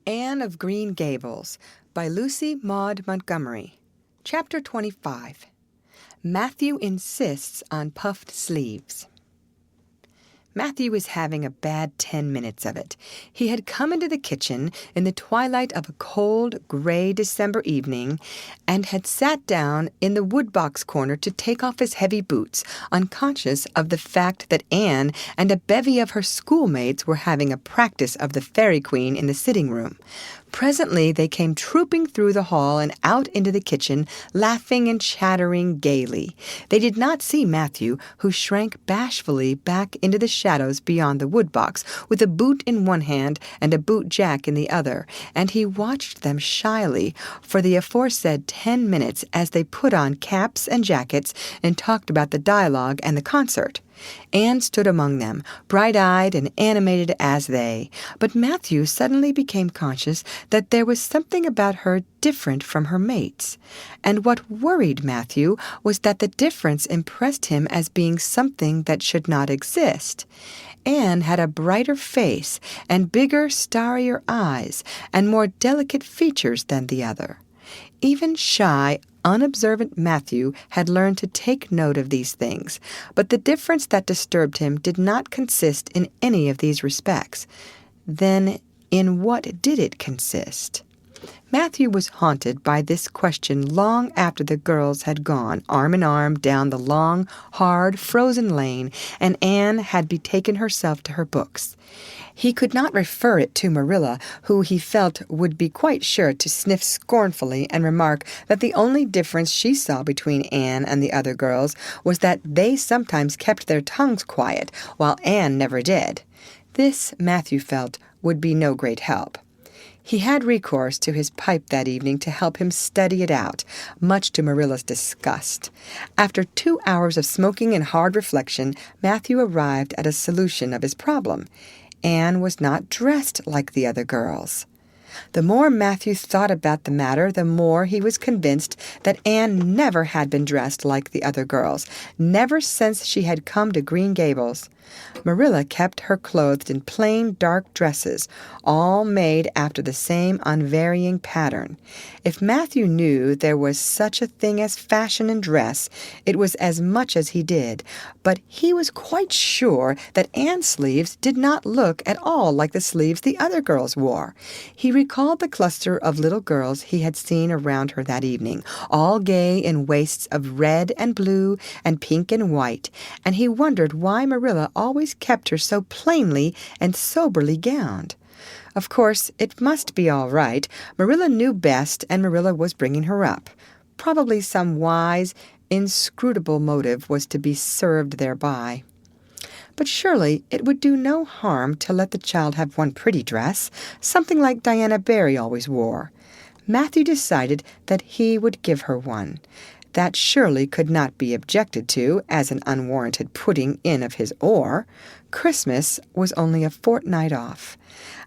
Anne of Green Gables by Lucy Maud Montgomery. Chapter 25. Matthew insists on puffed sleeves. Matthew was having a bad 10 minutes of it. He had come into the kitchen in the twilight of a cold, gray December evening and had sat down in the woodbox corner to take off his heavy boots, unconscious of the fact that Anne and a bevy of her schoolmates were having a practice of the Fairy Queen in the sitting room. Presently they came trooping through the hall and out into the kitchen, laughing and chattering gaily. They did not see Matthew, who shrank bashfully back into the shadows beyond the woodbox, with a boot in one hand and a boot-jack in the other, and he watched them shyly for the aforesaid 10 minutes as they put on caps and jackets and talked about the dialogue and the concert. Anne stood among them, bright-eyed and animated as they, but Matthew suddenly became conscious that there was something about her different from her mates, and what worried Matthew was that the difference impressed him as being something that should not exist. Anne had a brighter face and bigger, starrier eyes and more delicate features than the other. Even shy, unobservant Matthew had learned to take note of these things, but the difference that disturbed him did not consist in any of these respects. Then, in what did it consist? Matthew was haunted by this question long after the girls had gone arm in arm down the long, hard, frozen lane, and Anne had betaken herself to her books. He could not refer it to Marilla, who he felt would be quite sure to sniff scornfully and remark that the only difference she saw between Anne and the other girls was that they sometimes kept their tongues quiet, while Anne never did. This, Matthew felt, would be no great help. He had recourse to his pipe that evening to help him study it out, much to Marilla's disgust. After 2 hours of smoking and hard reflection, Matthew arrived at a solution of his problem. Anne was not dressed like the other girls. The more Matthew thought about the matter, the more he was convinced that Anne never had been dressed like the other girls, never since she had come to Green Gables. Marilla kept her clothed in plain dark dresses, all made after the same unvarying pattern. If Matthew knew there was such a thing as fashion in dress, it was as much as he did, but he was quite sure that Anne's sleeves did not look at all like the sleeves the other girls wore. He recalled the cluster of little girls he had seen around her that evening, all gay in waists of red and blue and pink and white, and he wondered why Marilla always kept her so plainly and soberly gowned. Of course, it must be all right. Marilla knew best, and Marilla was bringing her up. Probably some wise, inscrutable motive was to be served thereby. But surely it would do no harm to let the child have one pretty dress, something like Diana Barry always wore. Matthew decided that he would give her one. That surely could not be objected to as an unwarranted putting in of his oar. Christmas was only a fortnight off.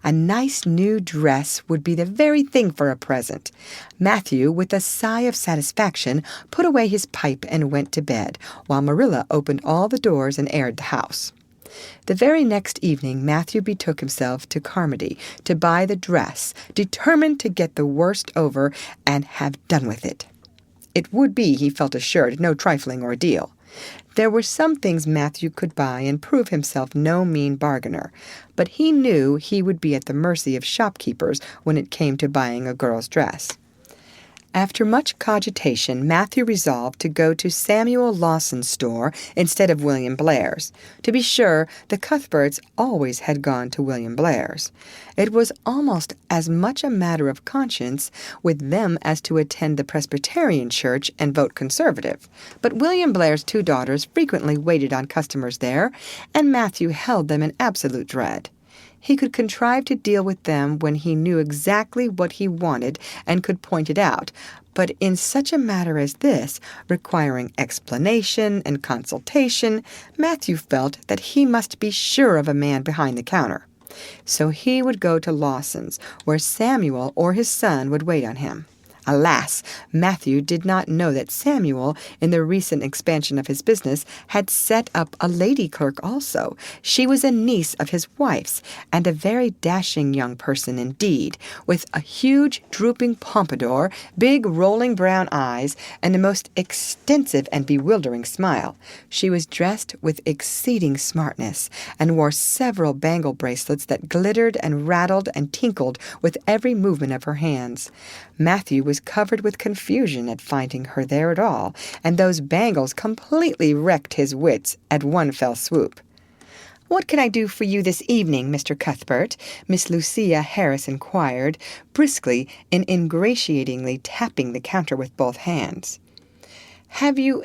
A nice new dress would be the very thing for a present. Matthew, with a sigh of satisfaction, put away his pipe and went to bed, while Marilla opened all the doors and aired the house. The very next evening Matthew betook himself to Carmody to buy the dress, determined to get the worst over and have done with it. It would be, he felt assured, no trifling ordeal. There were some things Matthew could buy and prove himself no mean bargainer, but he knew he would be at the mercy of shopkeepers when it came to buying a girl's dress. After much cogitation, Matthew resolved to go to Samuel Lawson's store instead of William Blair's. To be sure, the Cuthberts always had gone to William Blair's. It was almost as much a matter of conscience with them as to attend the Presbyterian church and vote Conservative. But William Blair's 2 daughters frequently waited on customers there, and Matthew held them in absolute dread. He could contrive to deal with them when he knew exactly what he wanted and could point it out, but in such a matter as this, requiring explanation and consultation, Matthew felt that he must be sure of a man behind the counter. So he would go to Lawson's, where Samuel or his son would wait on him. Alas, Matthew did not know that Samuel, in the recent expansion of his business, had set up a lady clerk also. She was a niece of his wife's, and a very dashing young person indeed, with a huge drooping pompadour, big rolling brown eyes, and a most extensive and bewildering smile. She was dressed with exceeding smartness, and wore several bangle bracelets that glittered and rattled and tinkled with every movement of her hands. Matthew was covered with confusion at finding her there at all, and those bangles completely wrecked his wits at one fell swoop. "What can I do for you this evening, Mr. Cuthbert?" Miss Lucia Harris inquired, briskly and ingratiatingly tapping the counter with both hands. "Have you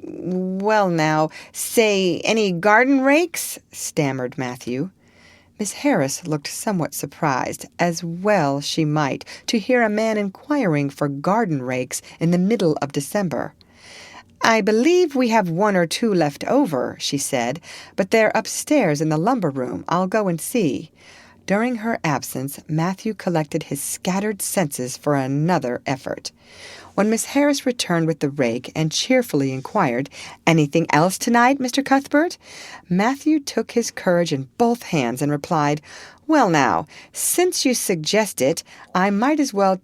well now, say any garden rakes?" stammered Matthew. Miss Harris looked somewhat surprised, as well she might, to hear a man inquiring for garden rakes in the middle of December. "I believe we have one or two left over," she said, "but they're upstairs in the lumber room. I'll go and see." During her absence, Matthew collected his scattered senses for another effort. When Miss Harris returned with the rake and cheerfully inquired, "Anything else tonight, Mr. Cuthbert?" Matthew took his courage in both hands and replied, "Well now, since you suggest it, I might as well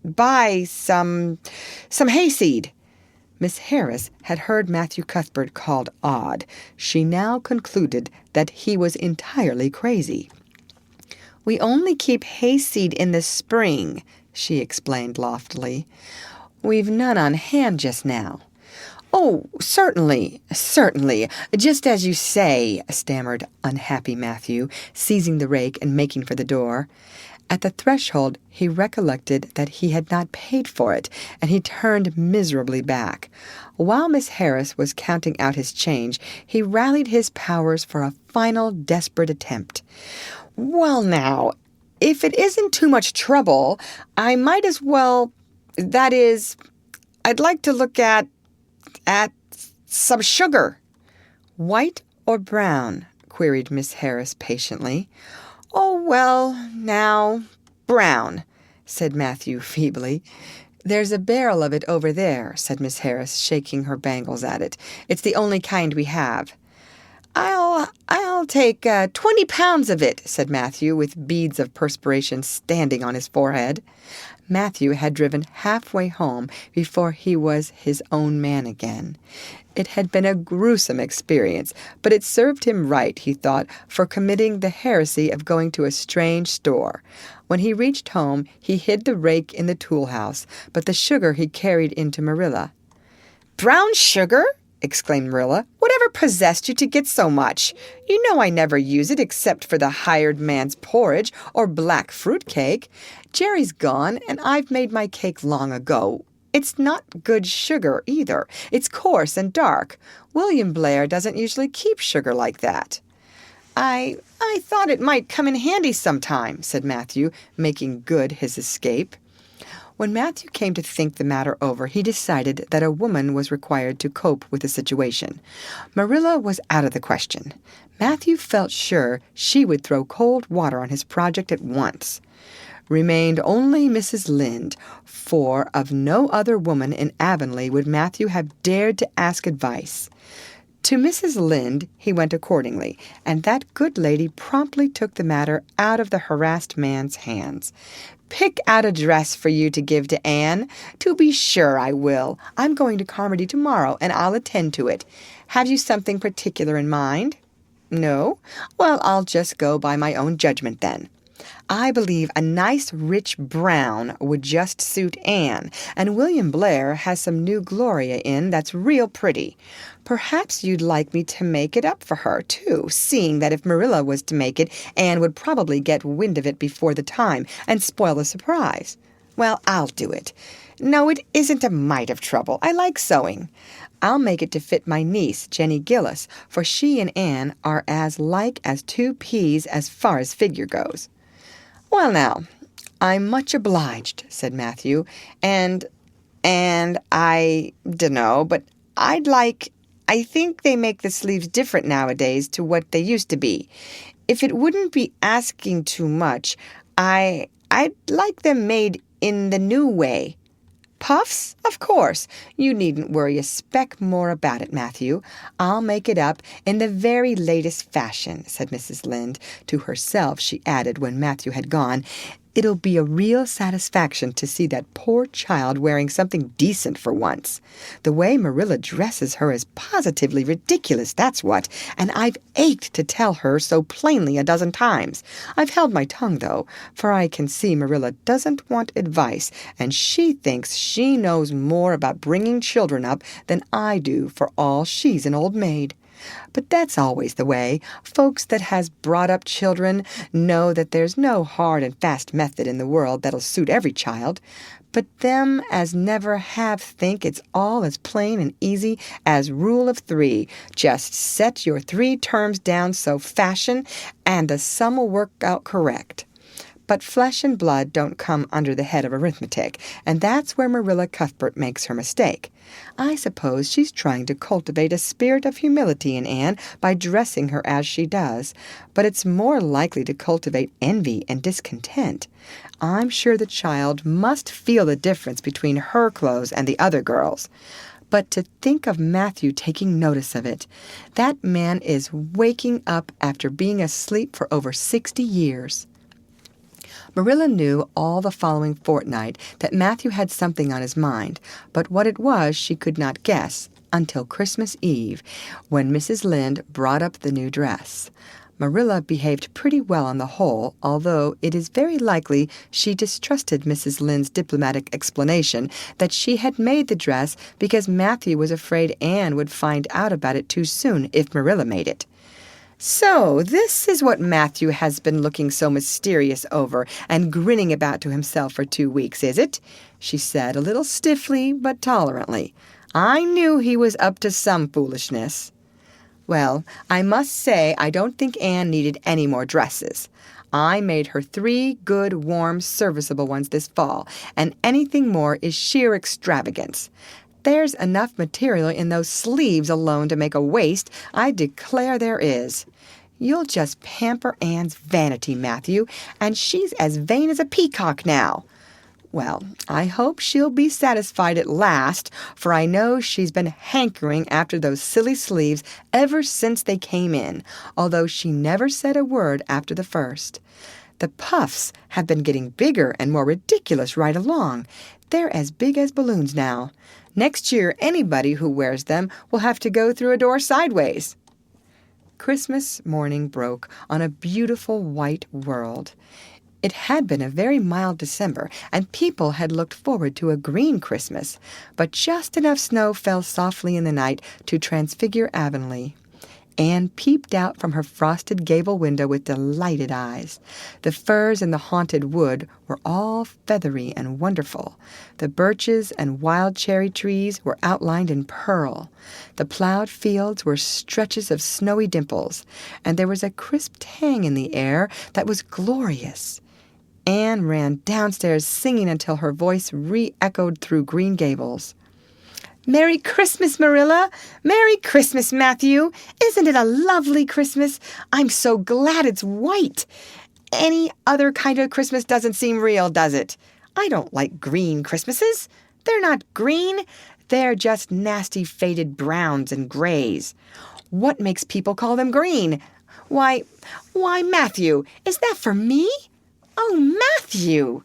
buy some hayseed." Miss Harris had heard Matthew Cuthbert called odd. She now concluded that he was entirely crazy. "We only keep hayseed in the spring," she explained loftily. "We've none on hand just now." "Oh, certainly, just as you say," stammered unhappy Matthew, seizing the rake and making for the door. At the threshold he recollected that he had not paid for it, and he turned miserably back. While Miss Harris was counting out his change, he rallied his powers for a final desperate attempt. "Well now, if it isn't too much trouble, I might as well, I'd like to look at some sugar." "White or brown?" queried Miss Harris patiently. "Oh, well, now, brown," said Matthew feebly. "There's a barrel of it over there," said Miss Harris, shaking her bangles at it. "It's the only kind we have." I'll take 20 pounds of it," said Matthew, with beads of perspiration standing on his forehead. Matthew had driven halfway home before he was his own man again. It had been a gruesome experience, but it served him right, he thought, for committing the heresy of going to a strange store. When he reached home, he hid the rake in the tool house, but the sugar he carried into Marilla. "Brown sugar?" exclaimed Marilla. "Whatever possessed you to get so much? You know I never use it except for the hired man's porridge or black fruit cake. Jerry's gone, and I've made my cake long ago. It's not good sugar, either. It's coarse and dark. William Blair doesn't usually keep sugar like that." I thought it might come in handy sometime," said Matthew, making good his escape. When Matthew came to think the matter over, he decided that a woman was required to cope with the situation. Marilla was out of the question. Matthew felt sure she would throw cold water on his project at once. Remained only Mrs. Lynde, for of no other woman in Avonlea would Matthew have dared to ask advice. To Mrs. Lynde he went accordingly, and that good lady promptly took the matter out of the harassed man's hands. "Pick out a dress for you to give to Anne? To be sure I will. I'm going to Carmody tomorrow, and I'll attend to it. Have you something particular in mind? No? Well, I'll just go by my own judgment then. I believe a nice rich brown would just suit Anne, and William Blair has some new Gloria in that's real pretty. Perhaps you'd like me to make it up for her, too, seeing that if Marilla was to make it, Anne would probably get wind of it before the time and spoil the surprise. Well, I'll do it. No, it isn't a mite of trouble. I like sewing. I'll make it to fit my niece, Jenny Gillis, for she and Anne are as like as two peas as far as figure goes." "Well, now, I'm much obliged," said Matthew, and I dunno, but I think they make the sleeves different nowadays to what they used to be. If it wouldn't be asking too much, I'd like them made in the new way. Puffs? Of course. You needn't worry a speck more about it, Matthew. I'll make it up in the very latest fashion, said Mrs. Lynde. To herself she added when Matthew had gone, "It'll be a real satisfaction to see that poor child wearing something decent for once. The way Marilla dresses her is positively ridiculous, that's what, and I've ached to tell her so plainly a dozen times. I've held my tongue, though, for I can see Marilla doesn't want advice, and she thinks she knows more about bringing children up than I do, for all she's an old maid. But that's always the way. Folks that has brought up children know that there's no hard and fast method in the world that'll suit every child. But them as never have think it's all as plain and easy as rule of 3. Just set your 3 terms down so fashion, and the sum'll work out correct. But flesh and blood don't come under the head of arithmetic, and that's where Marilla Cuthbert makes her mistake. I suppose she's trying to cultivate a spirit of humility in Anne by dressing her as she does, but it's more likely to cultivate envy and discontent. I'm sure the child must feel the difference between her clothes and the other girls'. But to think of Matthew taking notice of it. That man is waking up after being asleep for over 60 years. Marilla knew all the following fortnight that Matthew had something on his mind, but what it was she could not guess until Christmas Eve, when Mrs. Lynde brought up the new dress. Marilla behaved pretty well on the whole, although it is very likely she distrusted Mrs. Lynde's diplomatic explanation that she had made the dress because Matthew was afraid Anne would find out about it too soon if Marilla made it. "So this is what Matthew has been looking so mysterious over and grinning about to himself for 2 weeks, is it?" she said, a little stiffly but tolerantly. "I knew he was up to some foolishness." "Well, I must say I don't think Anne needed any more dresses. I made her 3 good, warm, serviceable ones this fall, and anything more is sheer extravagance. There's enough material in those sleeves alone to make a waist, I declare there is. You'll just pamper Anne's vanity, Matthew, and she's as vain as a peacock now. Well, I hope she'll be satisfied at last, for I know she's been hankering after those silly sleeves ever since they came in, although she never said a word after the first. The puffs have been getting bigger and more ridiculous right along. They're as big as balloons now. Next year, anybody who wears them will have to go through a door sideways." Christmas morning broke on a beautiful white world. It had been a very mild December, and people had looked forward to a green Christmas, but just enough snow fell softly in the night to transfigure Avonlea. Anne peeped out from her frosted gable window with delighted eyes. The firs in the haunted wood were all feathery and wonderful. The birches and wild cherry trees were outlined in pearl. The plowed fields were stretches of snowy dimples, and there was a crisp tang in the air that was glorious. Anne ran downstairs singing until her voice re-echoed through Green Gables. "Merry Christmas, Marilla! Merry Christmas, Matthew! Isn't it a lovely Christmas? I'm so glad it's white. Any other kind of Christmas doesn't seem real, does it? I don't like green Christmases. They're not green. They're just nasty faded browns and grays. What makes people call them green? Why, Matthew, is that for me? Oh, Matthew!"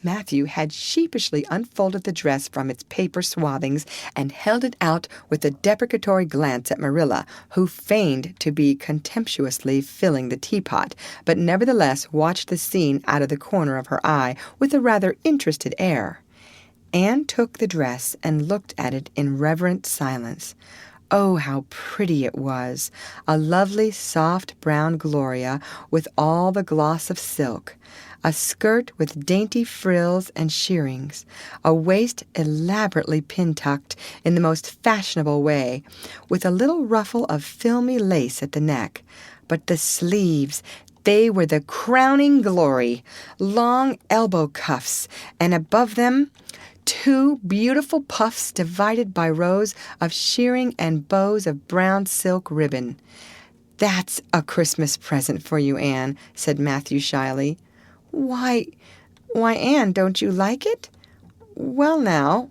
Matthew had sheepishly unfolded the dress from its paper swathings and held it out with a deprecatory glance at Marilla, who feigned to be contemptuously filling the teapot, but nevertheless watched the scene out of the corner of her eye with a rather interested air. Anne took the dress and looked at it in reverent silence. Oh, how pretty it was! A lovely, soft brown gloria with all the gloss of silk. A skirt with dainty frills and shearings, a waist elaborately pin-tucked in the most fashionable way, with a little ruffle of filmy lace at the neck. But the sleeves, they were the crowning glory, long elbow cuffs, and above them 2 beautiful puffs divided by rows of shearing and bows of brown silk ribbon. "That's a Christmas present for you, Anne," said Matthew shyly. Why, Anne, don't you like it?" Well, now,"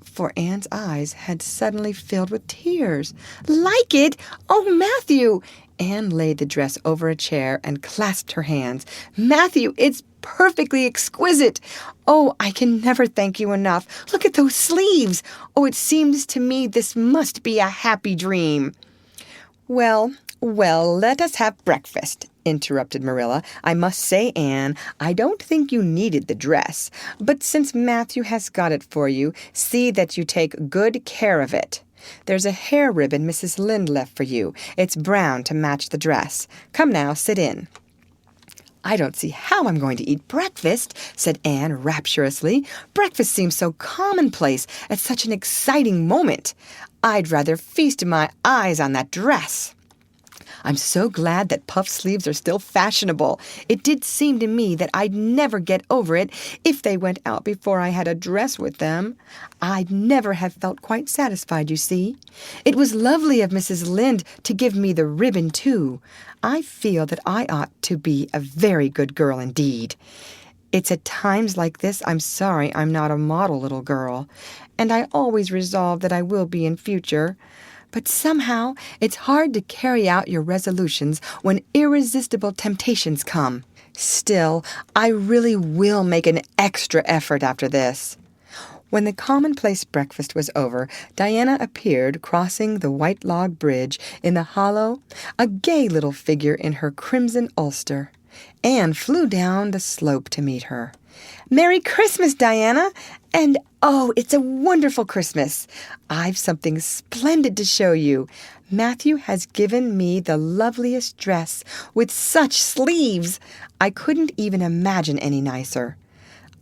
for Anne's eyes had suddenly filled with tears. "Like it? Oh, Matthew!" Anne laid the dress over a chair and clasped her hands. "Matthew, it's perfectly exquisite. Oh, I can never thank you enough. Look at those sleeves. Oh, it seems to me this must be a happy dream." Well, let us have breakfast," interrupted Marilla. "I must say, Anne, I don't think you needed the dress, but since Matthew has got it for you, see that you take good care of it. There's a hair ribbon Mrs. Lynde left for you. It's brown to match the dress. Come now, sit in." "I don't see how I'm going to eat breakfast," said Anne rapturously. "Breakfast seems so commonplace at such an exciting moment. I'd rather feast my eyes on that dress. I'm so glad that puff sleeves are still fashionable. It did seem to me that I'd never get over it if they went out before I had a dress with them. I'd never have felt quite satisfied, you see. It was lovely of Mrs. Lynde to give me the ribbon, too. I feel that I ought to be a very good girl indeed. It's at times like this I'm sorry I'm not a model little girl, and I always resolve that I will be in future. But somehow it's hard to carry out your resolutions when irresistible temptations come. Still, I really will make an extra effort after this." When the commonplace breakfast was over, Diana appeared crossing the white log bridge in the hollow, a gay little figure in her crimson ulster. Anne flew down the slope to meet her. "Merry Christmas, Diana! And oh, it's a wonderful Christmas. I've something splendid to show you. Matthew has given me the loveliest dress with such sleeves. I couldn't even imagine any nicer."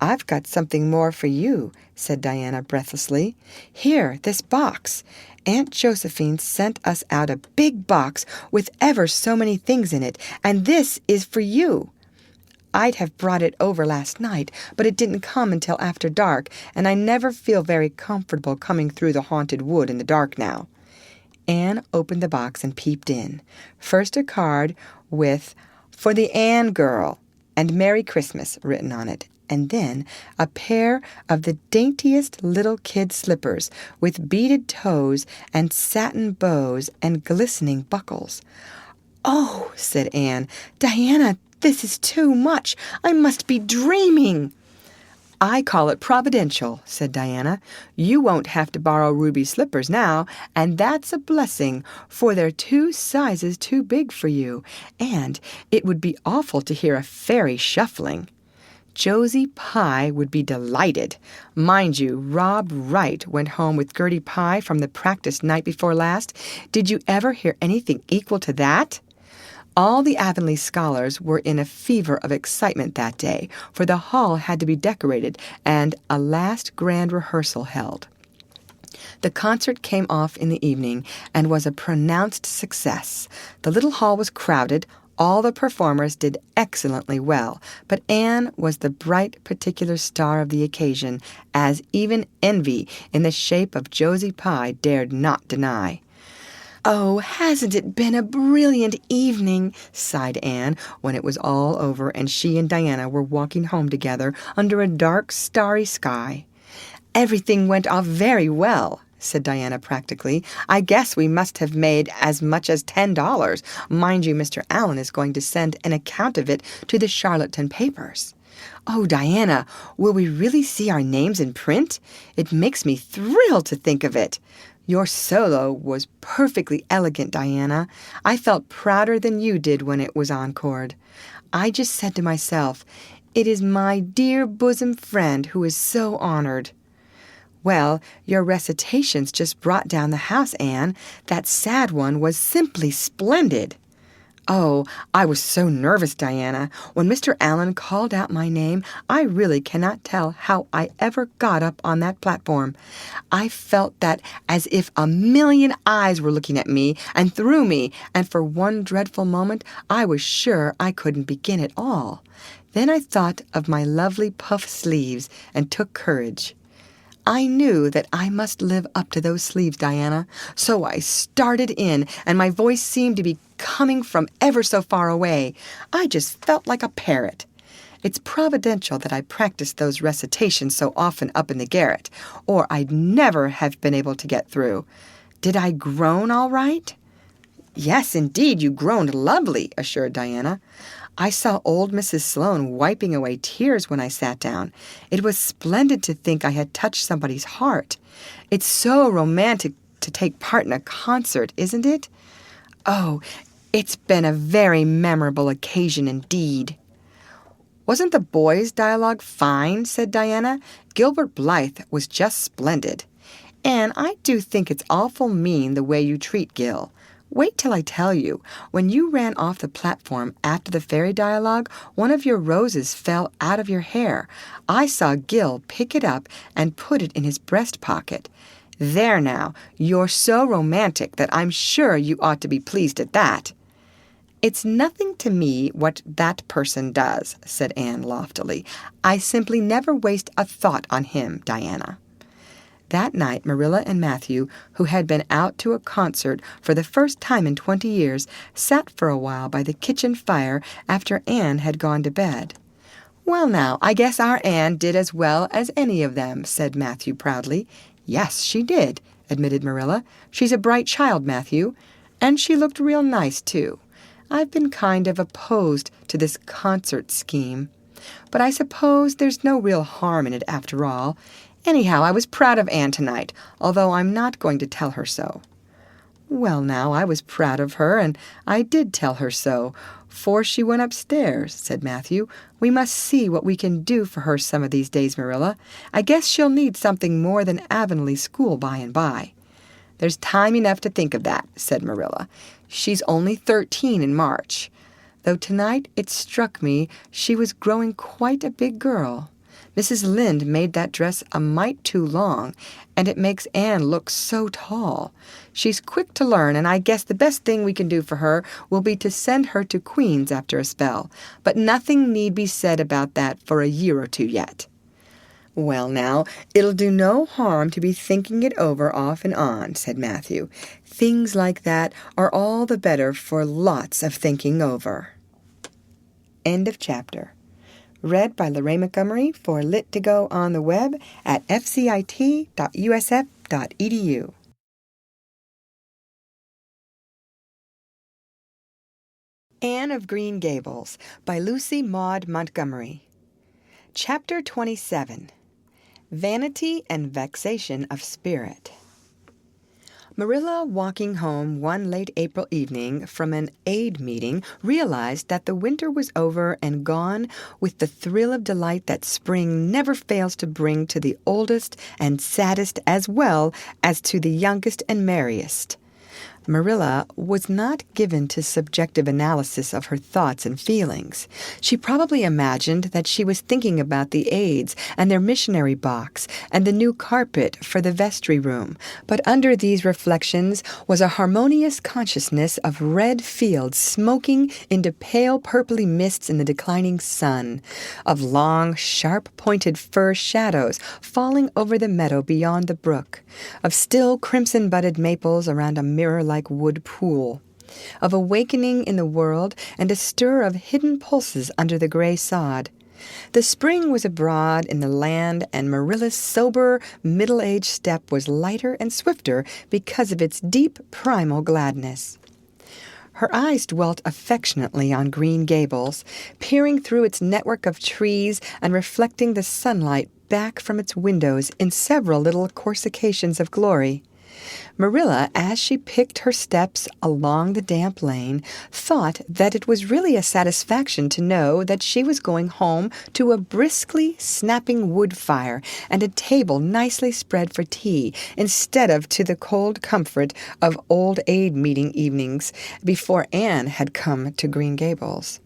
"I've got something more for you," said Diana breathlessly. "Here, this box. Aunt Josephine sent us out a big box with ever so many things in it, and this is for you. I'd have brought it over last night, but it didn't come until after dark, and I never feel very comfortable coming through the haunted wood in the dark now." Anne opened the box and peeped in. First a card with "For the Anne girl" and "Merry Christmas" written on it, and then a pair of the daintiest little kid slippers with beaded toes and satin bows and glistening buckles. "Oh," said Anne, "Diana, this is too much. I must be dreaming." "I call it providential," said Diana. "You won't have to borrow Ruby's slippers now, and that's a blessing, for they're 2 sizes too big for you, and it would be awful to hear a fairy shuffling. Josie Pye would be delighted. Mind you, Rob Wright went home with Gertie Pye from the practice night before last. Did you ever hear anything equal to that?" All the Avonlea scholars were in a fever of excitement that day, for the hall had to be decorated and a last grand rehearsal held. The concert came off in the evening and was a pronounced success. The little hall was crowded. All the performers did excellently well, but Anne was the bright particular star of the occasion, as even envy in the shape of Josie Pye dared not deny. "Oh, hasn't it been a brilliant evening?" sighed Anne when it was all over and she and Diana were walking home together under a dark, starry sky. "Everything went off very well," said Diana practically. "I guess we must have made as much as $10. Mind you, Mr. Allen is going to send an account of it to the Charlottetown papers." "Oh, Diana, will we really see our names in print? It makes me thrill to think of it." "Your solo was perfectly elegant, Diana. I felt prouder than you did when it was encored. I just said to myself, it is my dear bosom friend who is so honored." "Well, your recitations just brought down the house, Anne. That sad one was simply splendid." "Oh, I was so nervous, Diana. When Mr. Allen called out my name, I really cannot tell how I ever got up on that platform. I felt that as if a million eyes were looking at me and through me, and for one dreadful moment I was sure I couldn't begin at all. Then I thought of my lovely puff sleeves and took courage. I knew that I must live up to those sleeves, Diana, so I started in, and my voice seemed to be coming from ever so far away. I just felt like a parrot. It's providential that I practiced those recitations so often up in the garret, or I'd never have been able to get through. Did I groan all right? Yes, indeed, you groaned lovely, assured Diana. I saw old Mrs. Sloane wiping away tears when I sat down. It was splendid to think I had touched somebody's heart. It's so romantic to take part in a concert, isn't it? Oh, it's been a very memorable occasion indeed. Wasn't the boys' dialogue fine? Said Diana. Gilbert Blythe was just splendid. And I do think it's awful mean the way you treat Gil. Wait till I tell you. When you ran off the platform after the fairy dialogue, one of your roses fell out of your hair. I saw Gil pick it up and put it in his breast pocket. There now, you're so romantic that I'm sure you ought to be pleased at that. It's nothing to me what that person does, said Anne loftily. I simply never waste a thought on him, Diana. That night, Marilla and Matthew, who had been out to a concert for the first time in 20 years, sat for a while by the kitchen fire after Anne had gone to bed. Well, now, I guess our Anne did as well as any of them, said Matthew proudly. Yes, she did, admitted Marilla. She's a bright child, Matthew. And she looked real nice, too. I've been kind of opposed to this concert scheme. But I suppose there's no real harm in it after all. Anyhow, I was proud of Anne tonight, although I'm not going to tell her so. Well, now, I was proud of her, and I did tell her so, for she went upstairs, said Matthew. We must see what we can do for her some of these days, Marilla. I guess she'll need something more than Avonlea school by and by. There's time enough to think of that, said Marilla. She's only 13 in March, though tonight it struck me she was growing quite a big girl. Mrs. Lynde made that dress a mite too long, and it makes Anne look so tall. She's quick to learn, and I guess the best thing we can do for her will be to send her to Queen's after a spell. But nothing need be said about that for a year or two yet. Well, now, it'll do no harm to be thinking it over off and on, said Matthew. Things like that are all the better for lots of thinking over. End of chapter. Read by Lorraine Montgomery for Lit to Go on the web at fcit.usf.edu. Anne of Green Gables by Lucy Maud Montgomery. Chapter 27. Vanity and Vexation of Spirit. Marilla, walking home one late April evening from an aid meeting, realized that the winter was over and gone with the thrill of delight that spring never fails to bring to the oldest and saddest as well as to the youngest and merriest. Marilla was not given to subjective analysis of her thoughts and feelings. She probably imagined that she was thinking about the aids and their missionary box and the new carpet for the vestry room, but under these reflections was a harmonious consciousness of red fields smoking into pale purply mists in the declining sun, of long, sharp-pointed fir shadows falling over the meadow beyond the brook, of still crimson-budded maples around a mirror-like wood pool, of awakening in the world and a stir of hidden pulses under the gray sod. The spring was abroad in the land, and Marilla's sober, middle-aged step was lighter and swifter because of its deep, primal gladness. Her eyes dwelt affectionately on Green Gables, peering through its network of trees and reflecting the sunlight back from its windows in several little coruscations of glory. Marilla, as she picked her steps along the damp lane, thought that it was really a satisfaction to know that she was going home to a briskly snapping wood fire and a table nicely spread for tea, instead of to the cold comfort of old aid meeting evenings before Anne had come to Green Gables.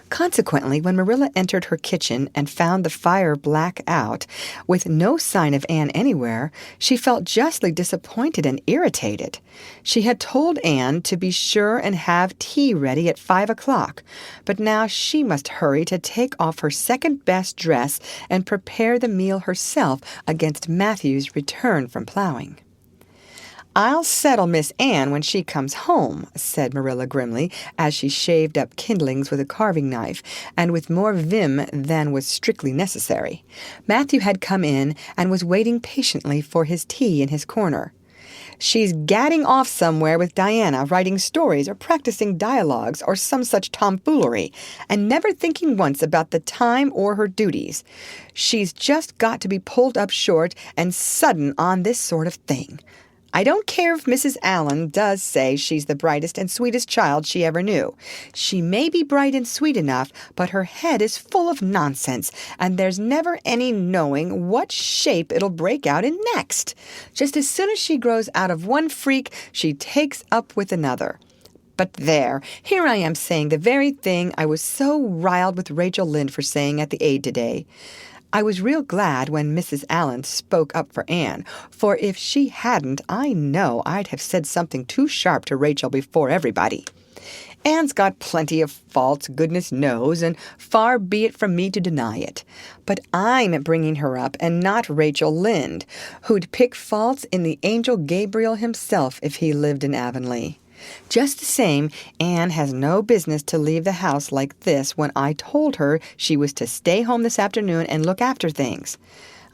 Consequently, when Marilla entered her kitchen and found the fire black out, with no sign of Anne anywhere, she felt justly disappointed and irritated. She had told Anne to be sure and have tea ready at 5 o'clock, but now she must hurry to take off her second-best dress and prepare the meal herself against Matthew's return from plowing. "I'll settle Miss Anne when she comes home," said Marilla grimly, as she shaved up kindlings with a carving knife, and with more vim than was strictly necessary. Matthew had come in and was waiting patiently for his tea in his corner. "She's gadding off somewhere with Diana, writing stories or practicing dialogues or some such tomfoolery, and never thinking once about the time or her duties. She's just got to be pulled up short and sudden on this sort of thing. I don't care if Mrs. Allan does say she's the brightest and sweetest child she ever knew. She may be bright and sweet enough, but her head is full of nonsense, and there's never any knowing what shape it'll break out in next. Just as soon as she grows out of one freak, she takes up with another. But there, here I am saying the very thing I was so riled with Rachel Lynde for saying at the aid today. I was real glad when Mrs. Allan spoke up for Anne, for if she hadn't, I know I'd have said something too sharp to Rachel before everybody. Anne's got plenty of faults, goodness knows, and far be it from me to deny it. But I'm bringing her up, and not Rachel Lynde, who'd pick faults in the angel Gabriel himself if he lived in Avonlea. Just the same, Anne has no business to leave the house like this when I told her she was to stay home this afternoon and look after things.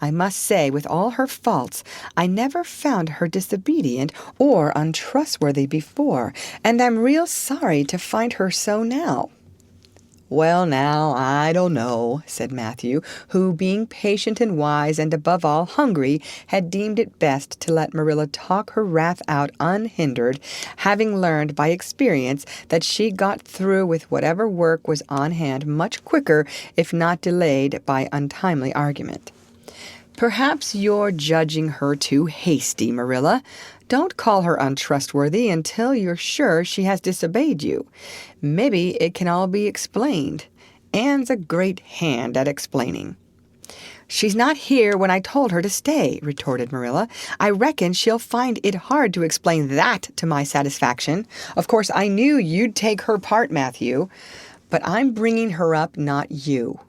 I must say, with all her faults, I never found her disobedient or untrustworthy before, and I'm real sorry to find her so now." "Well, now, I don't know," said Matthew, who, being patient and wise and above all hungry, had deemed it best to let Marilla talk her wrath out unhindered, having learned by experience that she got through with whatever work was on hand much quicker if not delayed by untimely argument. "Perhaps you're judging her too hasty, Marilla. Don't call her untrustworthy until you're sure she has disobeyed you. Maybe it can all be explained. Anne's a great hand at explaining." "She's not here when I told her to stay," retorted Marilla. "I reckon she'll find it hard to explain that to my satisfaction. Of course, I knew you'd take her part, Matthew. But I'm bringing her up, not you."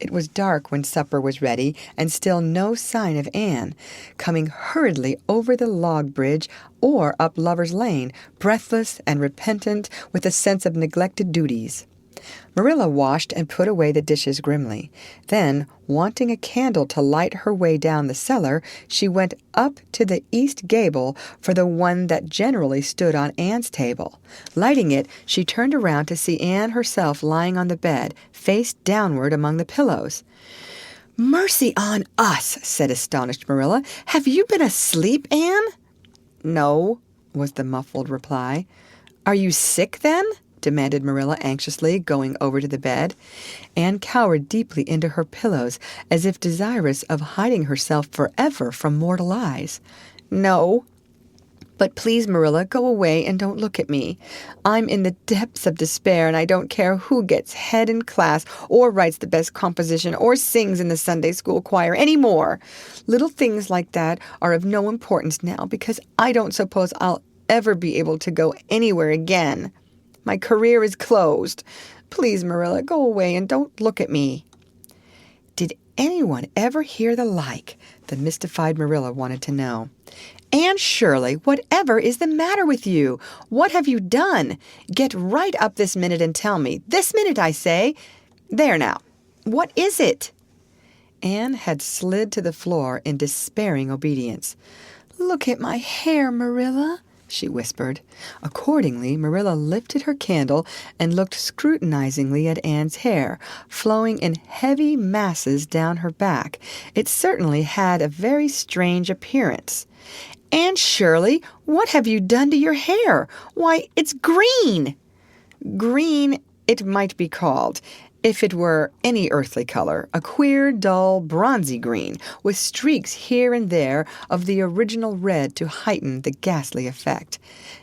It was dark when supper was ready, and still no sign of Anne, coming hurriedly over the log bridge or up Lover's Lane, breathless and repentant with a sense of neglected duties. Marilla washed and put away the dishes grimly. Then, wanting a candle to light her way down the cellar, she went up to the east gable for the one that generally stood on Anne's table. Lighting it, she turned around to see Anne herself lying on the bed, face downward among the pillows. "Mercy on us," said astonished Marilla. "Have you been asleep, Anne?" "No," was the muffled reply. "Are you sick, then?" demanded Marilla anxiously, going over to the bed. Anne cowered deeply into her pillows, as if desirous of hiding herself forever from mortal eyes. "No. But please, Marilla, go away and don't look at me. I'm in the depths of despair, and I don't care who gets head in class or writes the best composition or sings in the Sunday school choir any more. Little things like that are of no importance now, because I don't suppose I'll ever be able to go anywhere again. My career is closed. Please, Marilla, go away and don't look at me." Did anyone ever hear the like? The mystified Marilla wanted to know. "Anne Shirley, whatever is the matter with you? What have you done? Get right up this minute and tell me. This minute, I say. There now. What is it?" Anne had slid to the floor in despairing obedience. "Look at my hair, Marilla," she whispered. Accordingly, Marilla lifted her candle and looked scrutinizingly at Anne's hair, flowing in heavy masses down her back. It certainly had a very strange appearance. "Anne Shirley, what have you done to your hair? Why, it's green!" "Green it might be called. If it were any earthly color, a queer, dull, bronzy green, with streaks here and there of the original red to heighten the ghastly effect.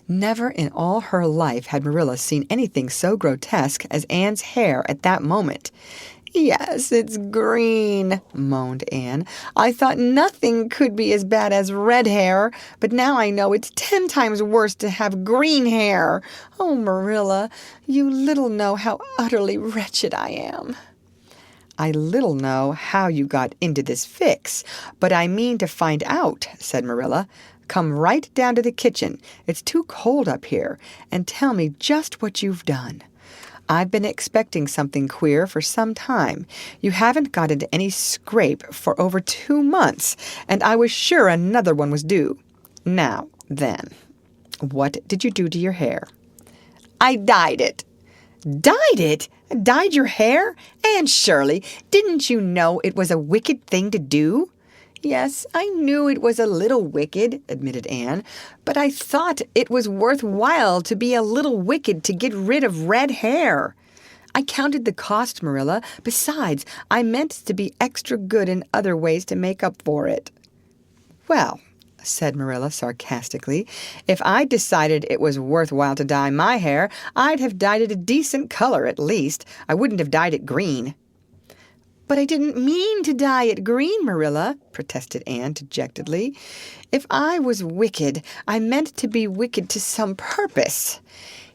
Never in all her life had Marilla seen anything so grotesque as Anne's hair at that moment. "Yes, it's green," moaned Anne. "I thought nothing could be as bad as red hair, but now I know it's 10 times worse to have green hair. Oh, Marilla, you little know how utterly wretched I am." "I little know how you got into this fix, but I mean to find out," said Marilla. "Come right down to the kitchen. It's too cold up here, and tell me just what you've done. I've been expecting something queer for some time. You haven't got into any scrape for over 2 months, and I was sure another one was due. Now, then, what did you do to your hair?" "I dyed it." "Dyed it? Dyed your hair? Anne Shirley, didn't you know it was a wicked thing to do?" "Yes, I knew it was a little wicked," admitted Anne, "but I thought it was worth while to be a little wicked to get rid of red hair. I counted the cost, Marilla. Besides, I meant to be extra good in other ways to make up for it." "Well," said Marilla sarcastically, "if I decided it was worth while to dye my hair, I'd have dyed it a decent color at least. I wouldn't have dyed it green." "But I didn't mean to dye it green, Marilla," protested Anne dejectedly. "If I was wicked, I meant to be wicked to some purpose.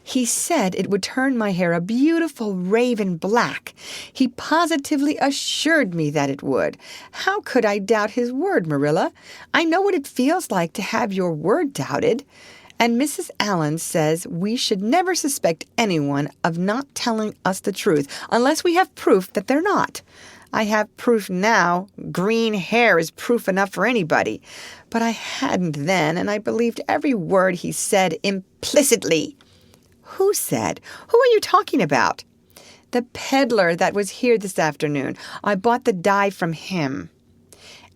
He said it would turn my hair a beautiful raven black. He positively assured me that it would. How could I doubt his word, Marilla? I know what it feels like to have your word doubted. And Mrs. Allan says we should never suspect anyone of not telling us the truth unless we have proof that they're not. I have proof now. Green hair is proof enough for anybody. But I hadn't then, and I believed every word he said implicitly." "Who said? Who are you talking about?" "The peddler that was here this afternoon. I bought the dye from him."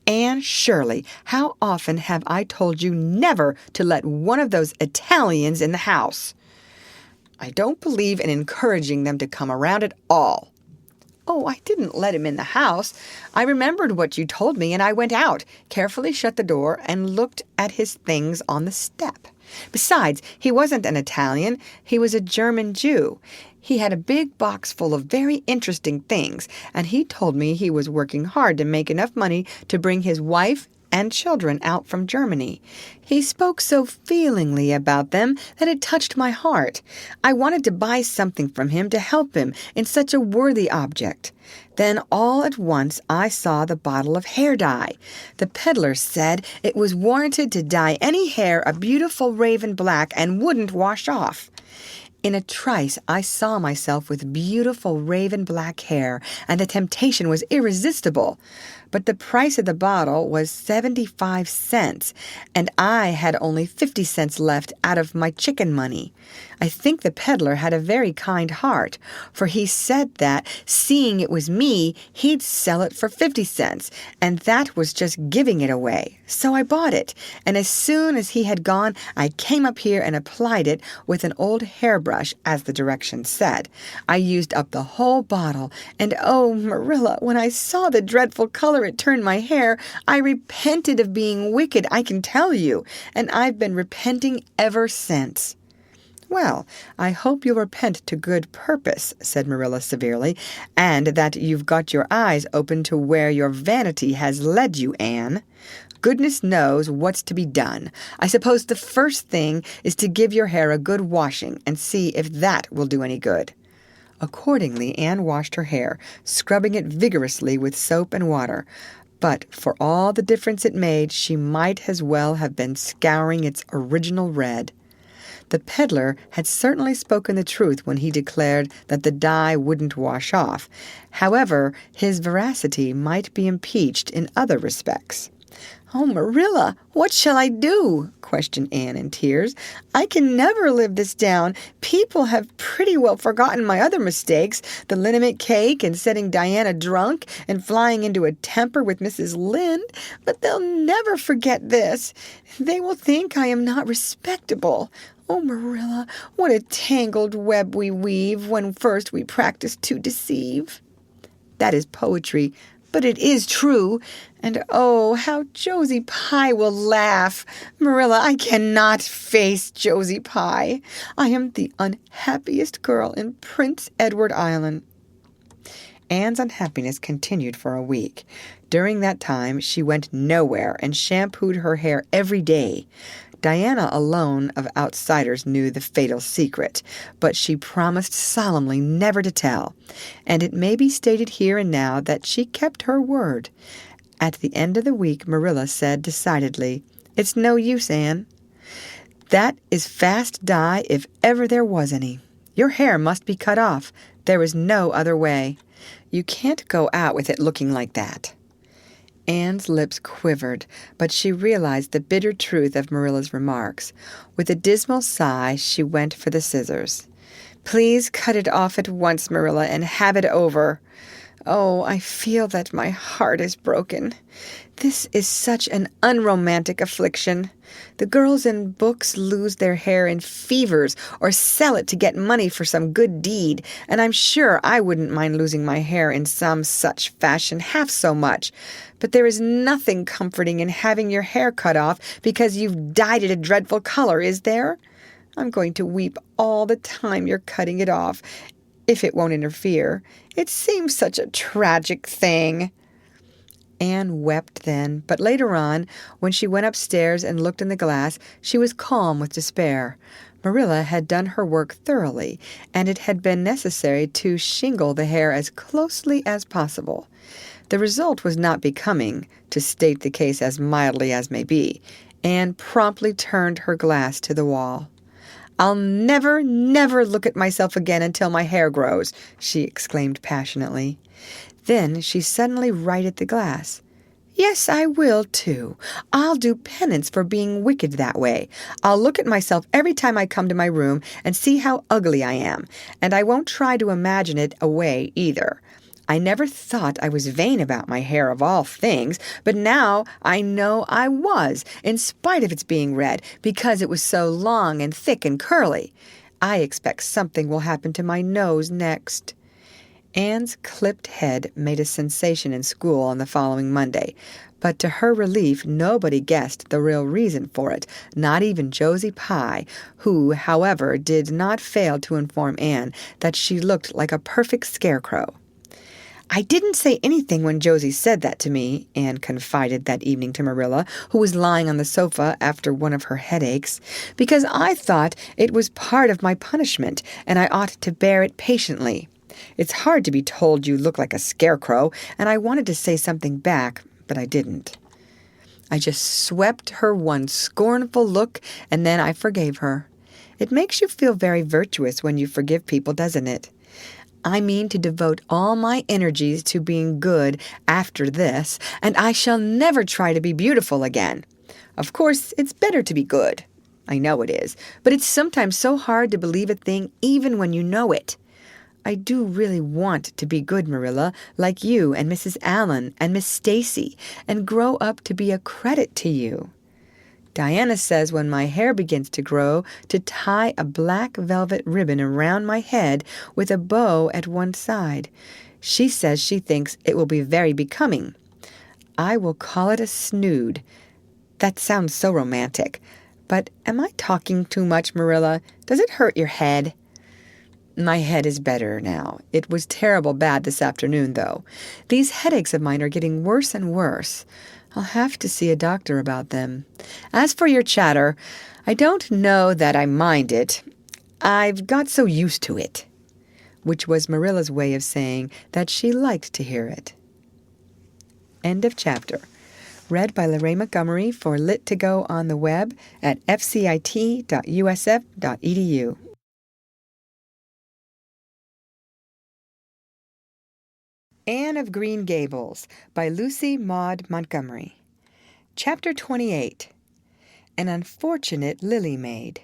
"Anne Shirley, how often have I told you never to let one of those Italians in the house?" "I don't believe in encouraging them to come around at all." "Oh, I didn't let him in the house. I remembered what you told me, and I went out, carefully shut the door, and looked at his things on the step. Besides, he wasn't an Italian. He was a German Jew. He had a big box full of very interesting things, and he told me he was working hard to make enough money to bring his wife and children out from Germany. He spoke so feelingly about them that it touched my heart. I wanted to buy something from him to help him in such a worthy object. Then all at once I saw the bottle of hair dye. The peddler said it was warranted to dye any hair a beautiful raven black and wouldn't wash off. In a trice I saw myself with beautiful raven black hair, and the temptation was irresistible. But the price of the bottle was 75 cents, and I had only 50 cents left out of my chicken money. I think the peddler had a very kind heart, for he said that, seeing it was me, he'd sell it for 50 cents, and that was just giving it away. So I bought it, and as soon as he had gone, I came up here and applied it with an old hairbrush, as the directions said. I used up the whole bottle, and oh, Marilla, when I saw the dreadful color it turned my hair, I repented of being wicked, I can tell you, and I've been repenting ever since." "Well, I hope you'll repent to good purpose," said Marilla severely, "and that you've got your eyes open to where your vanity has led you, Anne. Goodness knows what's to be done. I suppose the first thing is to give your hair a good washing and see if that will do any good." Accordingly, Anne washed her hair, scrubbing it vigorously with soap and water. But for all the difference it made, she might as well have been scouring its original red. The peddler had certainly spoken the truth when he declared that the dye wouldn't wash off. However, his veracity might be impeached in other respects. "Oh, Marilla, what shall I do?" questioned Anne in tears. "I can never live this down. People have pretty well forgotten my other mistakes, the liniment cake and setting Diana drunk and flying into a temper with Mrs. Lynde, but they'll never forget this. They will think I am not respectable. Oh, Marilla, what a tangled web we weave when first we practice to deceive. That is poetry, but it is true. And oh, how Josie Pye will laugh. Marilla, I cannot face Josie Pye. I am the unhappiest girl in Prince Edward Island. Anne's unhappiness continued for a week. During that time, she went nowhere and shampooed her hair every day. Diana alone of outsiders knew the fatal secret, but she promised solemnly never to tell. And it may be stated here and now that she kept her word. At the end of the week, Marilla said decidedly, "It's no use, Anne. That is fast dye if ever there was any. Your hair must be cut off. There is no other way. You can't go out with it looking like that." Anne's lips quivered, but she realized the bitter truth of Marilla's remarks. With a dismal sigh, she went for the scissors. "Please cut it off at once, Marilla, and have it over. Oh, I feel that my heart is broken. This is such an unromantic affliction. The girls in books lose their hair in fevers or sell it to get money for some good deed, and I'm sure I wouldn't mind losing my hair in some such fashion half so much. But there is nothing comforting in having your hair cut off because you've dyed it a dreadful color, is there? I'm going to weep all the time you're cutting it off, if it won't interfere. It seems such a tragic thing." Anne wept then, but later on, when she went upstairs and looked in the glass, she was calm with despair. Marilla had done her work thoroughly, and it had been necessary to shingle the hair as closely as possible. The result was not becoming, to state the case as mildly as may be. Anne promptly turned her glass to the wall. "I'll never, never look at myself again until my hair grows," she exclaimed passionately. Then she suddenly righted the glass. "Yes, I will, too. I'll do penance for being wicked that way. I'll look at myself every time I come to my room and see how ugly I am, and I won't try to imagine it away either. I never thought I was vain about my hair of all things, but now I know I was, in spite of its being red, because it was so long and thick and curly. I expect something will happen to my nose next." Anne's clipped head made a sensation in school on the following Monday, but to her relief nobody guessed the real reason for it, not even Josie Pye, who, however, did not fail to inform Anne that she looked like a perfect scarecrow. "I didn't say anything when Josie said that to me," Anne confided that evening to Marilla, who was lying on the sofa after one of her headaches, "because I thought it was part of my punishment, and I ought to bear it patiently. It's hard to be told you look like a scarecrow, and I wanted to say something back, but I didn't." I just swept her one scornful look, and then I forgave her. It makes you feel very virtuous when you forgive people, doesn't it? I mean to devote all my energies to being good after this, and I shall never try to be beautiful again. Of course, it's better to be good. I know it is, but it's sometimes so hard to believe a thing even when you know it. I do really want to be good, Marilla, like you and Mrs. Allen and Miss Stacy, and grow up to be a credit to you. Diana says when my hair begins to grow to tie a black velvet ribbon around my head with a bow at one side. She says she thinks it will be very becoming. I will call it a snood. That sounds so romantic. But am I talking too much, Marilla? Does it hurt your head? My head is better now. It was terrible bad this afternoon, though. These headaches of mine are getting worse and worse. I'll have to see a doctor about them. As for your chatter, I don't know that I mind it. I've got so used to it," which was Marilla's way of saying that she liked to hear it. End of chapter. Read by Lorraine Montgomery for Lit to Go on the web at fcit.usf.edu. Anne of Green Gables by Lucy Maud Montgomery. Chapter 28. An Unfortunate Lily Maid.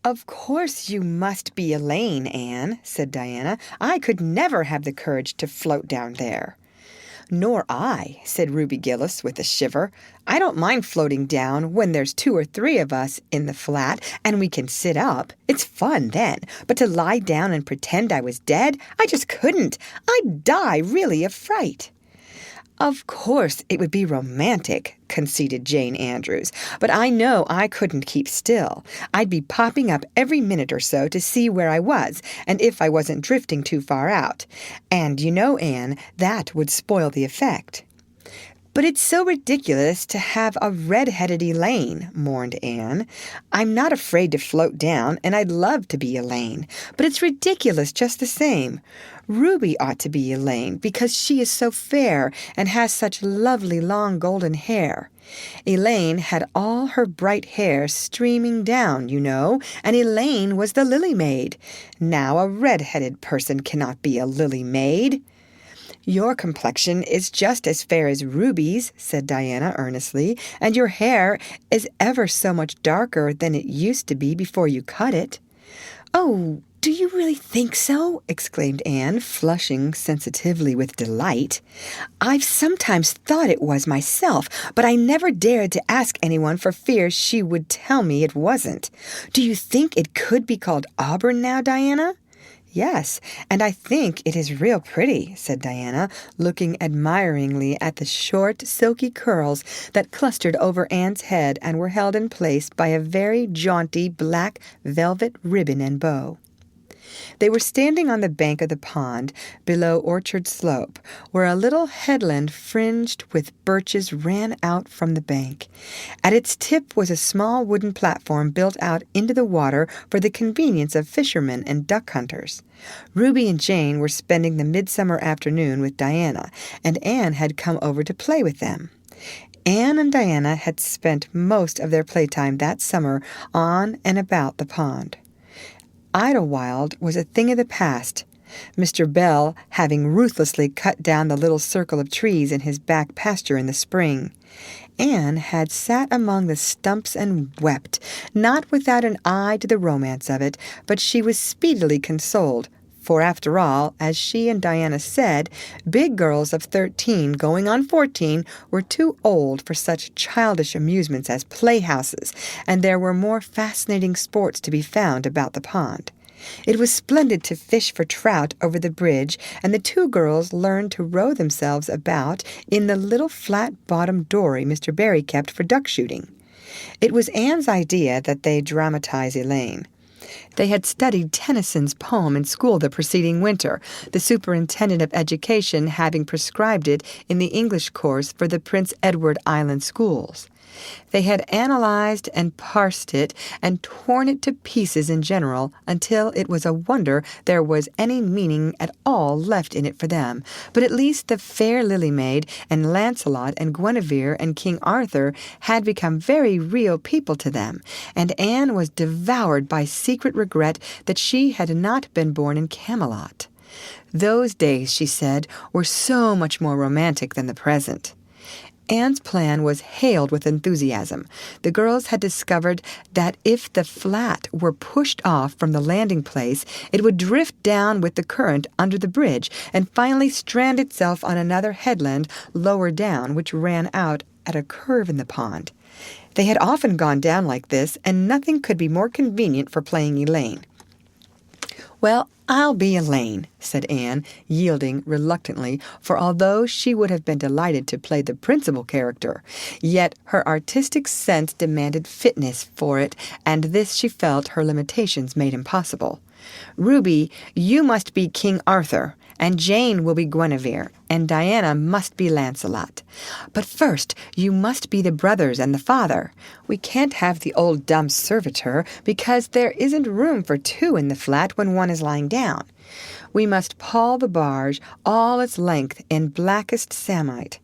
"Of course you must be Elaine, Anne," said Diana. "I could never have the courage to float down there." "Nor I," said Ruby Gillis with a shiver. "I don't mind floating down when there's 2 or 3 of us in the flat and we can sit up. It's fun then. But to lie down and pretend I was dead, I just couldn't. I'd die really of fright." "Of course it would be romantic," conceded Jane Andrews, "but I know I couldn't keep still. I'd be popping up every minute or so to see where I was and if I wasn't drifting too far out. And you know, Anne, that would spoil the effect." "But it's so ridiculous to have a redheaded Elaine," mourned Anne. "I'm not afraid to float down, and I'd love to be Elaine, but it's ridiculous just the same. Ruby ought to be Elaine because she is so fair and has such lovely long golden hair. Elaine had all her bright hair streaming down, you know, and Elaine was the lily maid. Now a red-headed person cannot be a lily maid." "Your complexion is just as fair as Ruby's," said Diana earnestly, "and your hair is ever so much darker than it used to be before you cut it." "Oh, do you really think so?" exclaimed Anne, flushing sensitively with delight. "I've sometimes thought it was myself, but I never dared to ask anyone for fear she would tell me it wasn't. Do you think it could be called auburn now, Diana?" "Yes, and I think it is real pretty," said Diana, looking admiringly at the short, silky curls that clustered over Anne's head and were held in place by a very jaunty black velvet ribbon and bow. They were standing on the bank of the pond below Orchard Slope, where a little headland fringed with birches ran out from the bank. At its tip was a small wooden platform built out into the water for the convenience of fishermen and duck hunters. Ruby and Jane were spending the midsummer afternoon with Diana, and Anne had come over to play with them. Anne and Diana had spent most of their playtime that summer on and about the pond. Idlewild was a thing of the past, Mr. Bell having ruthlessly cut down the little circle of trees in his back pasture in the spring. Anne had sat among the stumps and wept, not without an eye to the romance of it, but she was speedily consoled, for after all, as she and Diana said, big girls of 13 going on 14 were too old for such childish amusements as playhouses, and there were more fascinating sports to be found about the pond. It was splendid to fish for trout over the bridge, and the 2 girls learned to row themselves about in the little flat-bottomed dory Mr. Barry kept for duck shooting. It was Anne's idea that they dramatize Elaine. They had studied Tennyson's poem in school the preceding winter, the superintendent of education having prescribed it in the English course for the Prince Edward Island schools. They had analyzed and parsed it and torn it to pieces in general until it was a wonder there was any meaning at all left in it for them. But at least the fair Lily Maid and Lancelot and Guinevere and King Arthur had become very real people to them, and Anne was devoured by secret regret that she had not been born in Camelot. Those days, she said, were so much more romantic than the present. Anne's plan was hailed with enthusiasm. The girls had discovered that if the flat were pushed off from the landing place, it would drift down with the current under the bridge and finally strand itself on another headland lower down, which ran out at a curve in the pond. They had often gone down like this, and nothing could be more convenient for playing Elaine. "Well, I'll be Elaine," said Anne, yielding reluctantly, for although she would have been delighted to play the principal character, yet her artistic sense demanded fitness for it, and this she felt her limitations made impossible. "Ruby, you must be King Arthur, and Jane will be Guinevere, and Diana must be Lancelot. But first, you must be the brothers and the father. We can't have the old dumb servitor, because there isn't room for 2 in the flat when one is lying down. We must pall the barge all its length in blackest samite.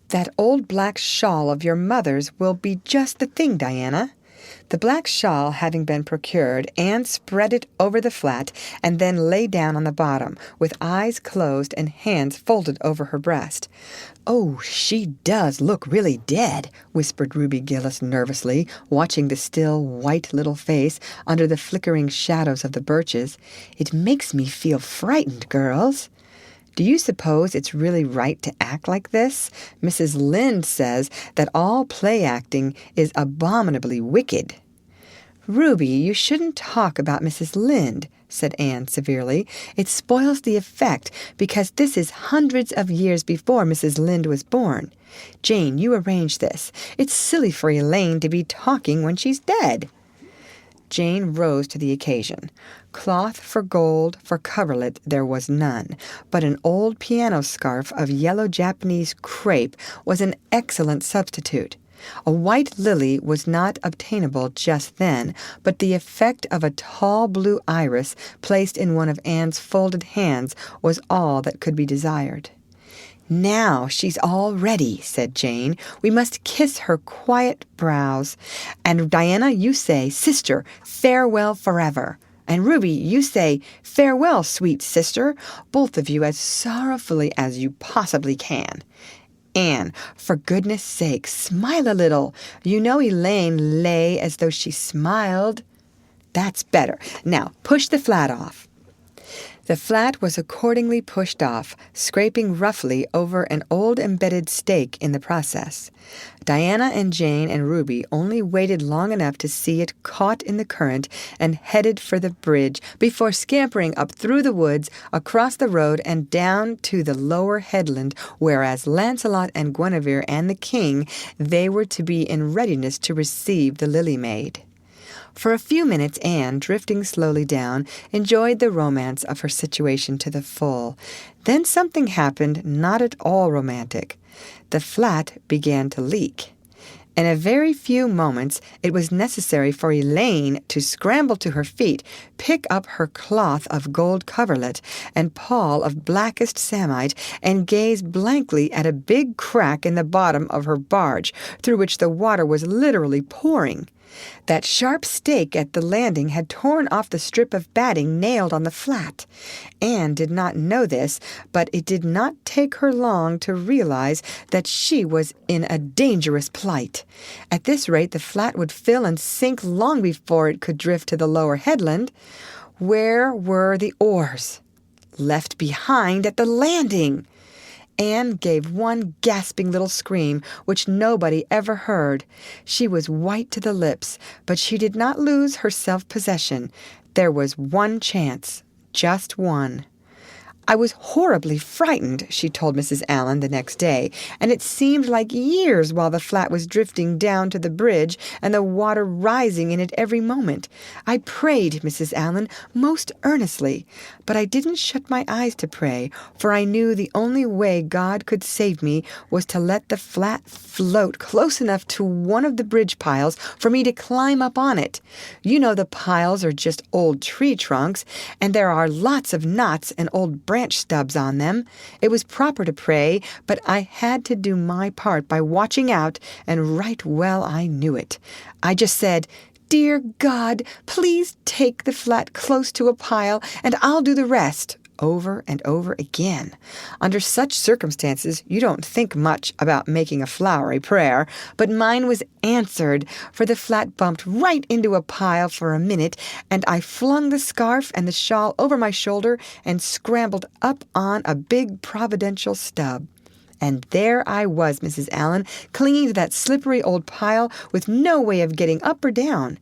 That old black shawl of your mother's will be just the thing, Diana." The black shawl having been procured, Anne spread it over the flat and then lay down on the bottom, with eyes closed and hands folded over her breast. "Oh, she does look really dead," whispered Ruby Gillis nervously, watching the still, white little face under the flickering shadows of the birches. "It makes me feel frightened, girls." Do you suppose it's really right to act like this? Mrs. Lynde says that all play acting is abominably wicked." "Ruby, you shouldn't talk about Mrs. Lynde," said Anne severely. "It spoils the effect, because this is hundreds of years before Mrs. Lynde was born. Jane, you arrange this. It's silly for Elaine to be talking when she's dead." Jane rose to the occasion. Cloth for gold for coverlet there was none, but an old piano scarf of yellow Japanese crepe was an excellent substitute. A white lily was not obtainable just then, but the effect of a tall blue iris placed in one of Anne's folded hands was all that could be desired. "Now she's all ready," said Jane. "We must kiss her quiet brows. And Diana, you say, 'Sister, farewell forever.' And Ruby, you say, 'Farewell, sweet sister,' both of you as sorrowfully as you possibly can. Anne, for goodness sake, smile a little. You know Elaine lay as though she smiled." "That's better. Now push the flat off." The flat was accordingly pushed off, scraping roughly over an old embedded stake in the process. Diana and Jane and Ruby only waited long enough to see it caught in the current and headed for the bridge before scampering up through the woods, across the road, and down to the lower headland, where as Lancelot and Guinevere and the king, they were to be in readiness to receive the Lily Maid. For a few minutes Anne, drifting slowly down, enjoyed the romance of her situation to the full. Then something happened not at all romantic. The flat began to leak. In a very few moments it was necessary for Elaine to scramble to her feet, pick up her cloth of gold coverlet and pall of blackest samite, and gaze blankly at a big crack in the bottom of her barge, through which the water was literally pouring. That sharp stake at the landing had torn off the strip of batting nailed on the flat. Anne did not know this, but it did not take her long to realize that she was in a dangerous plight. At this rate the flat would fill and sink long before it could drift to the lower headland. Where were the oars? Left behind at the landing! Anne gave one gasping little scream, which nobody ever heard. She was white to the lips, but she did not lose her self-possession. There was one chance, just one. "I was horribly frightened," she told Mrs. Allen the next day, "and it seemed like years while the flat was drifting down to the bridge and the water rising in it every moment. I prayed, Mrs. Allen, most earnestly, but I didn't shut my eyes to pray, for I knew the only way God could save me was to let the flat float close enough to one of the bridge piles for me to climb up on it. You know the piles are just old tree trunks, and there are lots of knots and old branch stubs on them. It was proper to pray, but I had to do my part by watching out, and right well I knew it. I just said, 'Dear God, please take the flat close to a pile, and I'll do the rest,' over and over again. Under such circumstances, you don't think much about making a flowery prayer, but mine was answered, for the flat bumped right into a pile for a minute, and I flung the scarf and the shawl over my shoulder and scrambled up on a big providential stub. And there I was, Mrs. Allen, clinging to that slippery old pile with no way of getting up or down.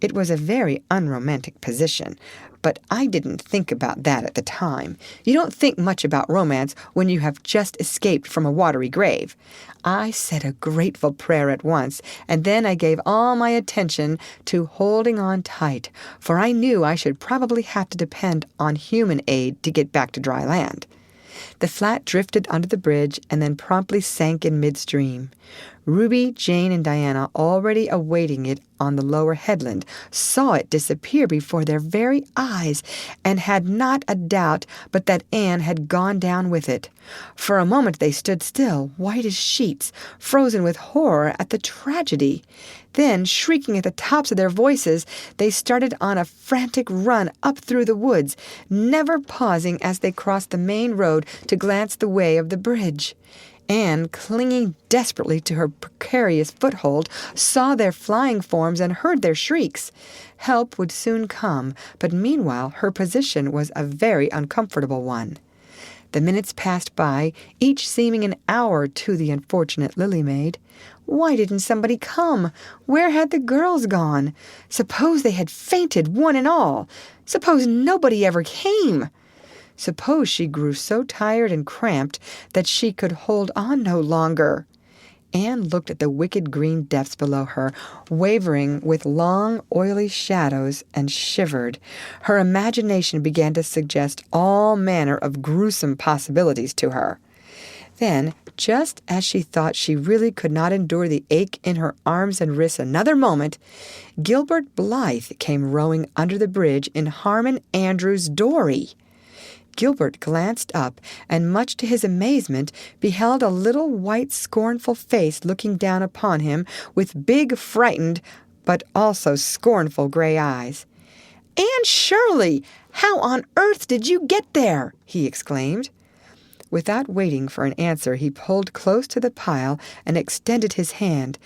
It was a very unromantic position, but I didn't think about that at the time. You don't think much about romance when you have just escaped from a watery grave. I said a grateful prayer at once, and then I gave all my attention to holding on tight, for I knew I should probably have to depend on human aid to get back to dry land. The flat drifted under the bridge and then promptly sank in midstream. Ruby, Jane, and Diana, already awaiting it on the lower headland, saw it disappear before their very eyes, and had not a doubt but that Anne had gone down with it. For a moment they stood still, white as sheets, frozen with horror at the tragedy. Then, shrieking at the tops of their voices, they started on a frantic run up through the woods, never pausing as they crossed the main road to glance the way of the bridge. Anne, clinging desperately to her precarious foothold, saw their flying forms and heard their shrieks. Help would soon come, but meanwhile her position was a very uncomfortable one. The minutes passed by, each seeming an hour to the unfortunate Lily Maid. Why didn't somebody come? Where had the girls gone? Suppose they had fainted, one and all? Suppose nobody ever came? Suppose she grew so tired and cramped that she could hold on no longer? Anne looked at the wicked green depths below her, wavering with long, oily shadows, and shivered. Her imagination began to suggest all manner of gruesome possibilities to her. Then, just as she thought she really could not endure the ache in her arms and wrists another moment, Gilbert Blythe came rowing under the bridge in Harmon Andrew's dory. Gilbert glanced up, and much to his amazement, beheld a little white, scornful face looking down upon him with big, frightened, but also scornful gray eyes. "Anne Shirley, how on earth did you get there?" he exclaimed. Without waiting for an answer, he pulled close to the pile and extended his hand.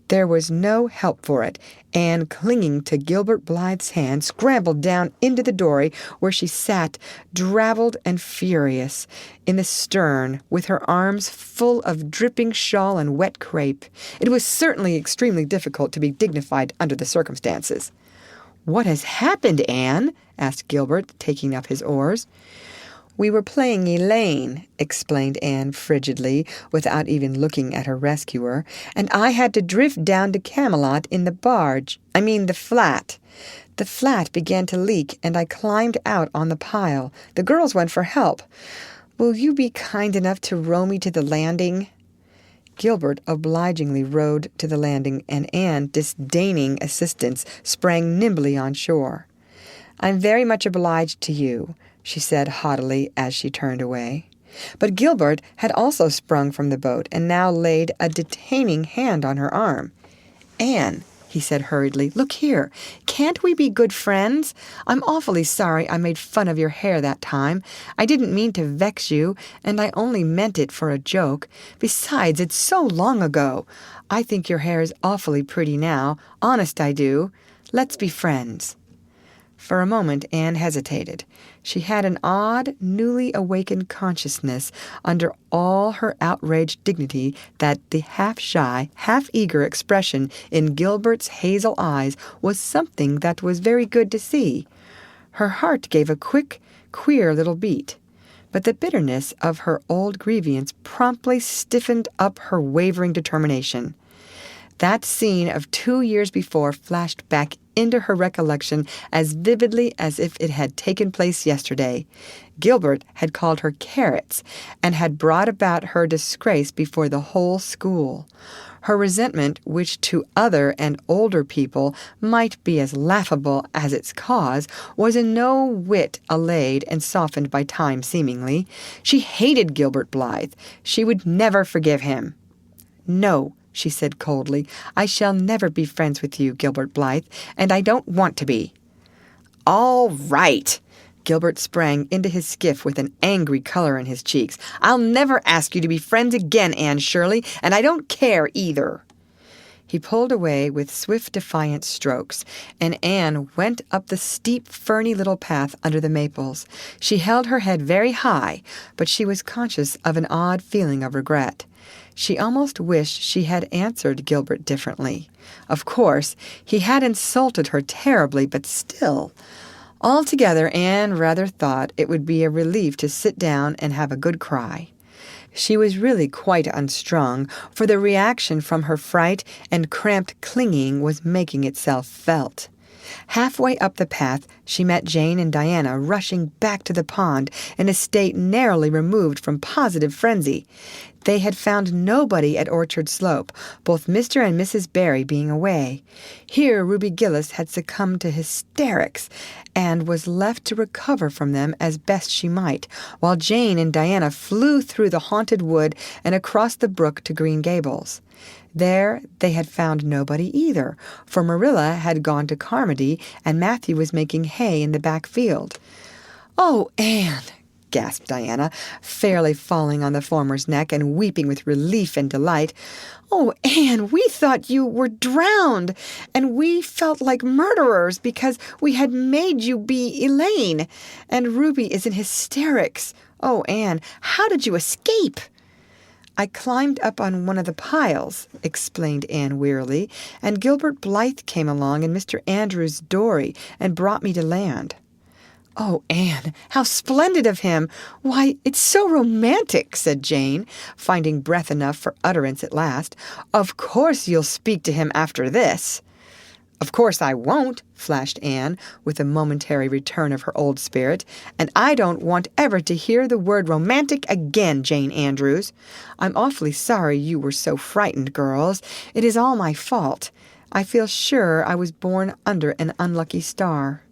There was no help for it. Anne, clinging to Gilbert Blythe's hand, scrambled down into the dory, where she sat, drabbled and furious, in the stern, with her arms full of dripping shawl and wet crape. It was certainly extremely difficult to be dignified under the circumstances. "What has happened, Anne?" asked Gilbert, taking up his oars. "We were playing Elaine," explained Anne frigidly, without even looking at her rescuer, "and I had to drift down to Camelot in the the flat. The flat began to leak, and I climbed out on the pile. The girls went for help. Will you be kind enough to row me to the landing?" Gilbert obligingly rowed to the landing, and Anne, disdaining assistance, sprang nimbly on shore. "I'm very much obliged to you," she said haughtily as she turned away. But Gilbert had also sprung from the boat and now laid a detaining hand on her arm. "Anne," he said hurriedly, "look here. Can't we be good friends? I'm awfully sorry I made fun of your hair that time. I didn't mean to vex you, and I only meant it for a joke. Besides, it's so long ago. I think your hair is awfully pretty now. Honest, I do. Let's be friends." For a moment Anne hesitated. She had an odd, newly awakened consciousness under all her outraged dignity that the half-shy, half-eager expression in Gilbert's hazel eyes was something that was very good to see. Her heart gave a quick, queer little beat. But the bitterness of her old grievance promptly stiffened up her wavering determination. That scene of 2 years before flashed back into her recollection as vividly as if it had taken place yesterday. Gilbert had called her carrots and had brought about her disgrace before the whole school. Her resentment, which to other and older people might be as laughable as its cause, was in no whit allayed and softened by time seemingly. She hated Gilbert Blythe. She would never forgive him. "No," she said coldly, "I shall never be friends with you, Gilbert Blythe, and I don't want to be." "All right!" Gilbert sprang into his skiff with an angry color in his cheeks. "I'll never ask you to be friends again, Anne Shirley, and I don't care either." He pulled away with swift, defiant strokes, and Anne went up the steep, ferny little path under the maples. She held her head very high, but she was conscious of an odd feeling of regret. She almost wished she had answered Gilbert differently. Of course, he had insulted her terribly, but still. Altogether, Anne rather thought it would be a relief to sit down and have a good cry. She was really quite unstrung, for the reaction from her fright and cramped clinging was making itself felt. Halfway up the path, she met Jane and Diana rushing back to the pond in a state narrowly removed from positive frenzy. They had found nobody at Orchard Slope, both Mr. and Mrs. Barry being away. Here Ruby Gillis had succumbed to hysterics and was left to recover from them as best she might, while Jane and Diana flew through the haunted wood and across the brook to Green Gables. There they had found nobody either, for Marilla had gone to Carmody and Matthew was making hay in the back field. "Oh, Anne," gasped Diana, fairly falling on the former's neck and weeping with relief and delight. "Oh, Anne, we thought you were drowned, and we felt like murderers because we had made you be Elaine, and Ruby is in hysterics. Oh, Anne, how did you escape?" "I climbed up on one of the piles," explained Anne wearily, "and Gilbert Blythe came along in Mr. Andrews' dory and brought me to land." "Oh, Anne, how splendid of him! Why, it's so romantic," said Jane, finding breath enough for utterance at last. "Of course you'll speak to him after this." "Of course I won't," flashed Anne, with a momentary return of her old spirit. "And I don't want ever to hear the word romantic again, Jane Andrews. I'm awfully sorry you were so frightened, girls. It is all my fault. I feel sure I was born under an unlucky star.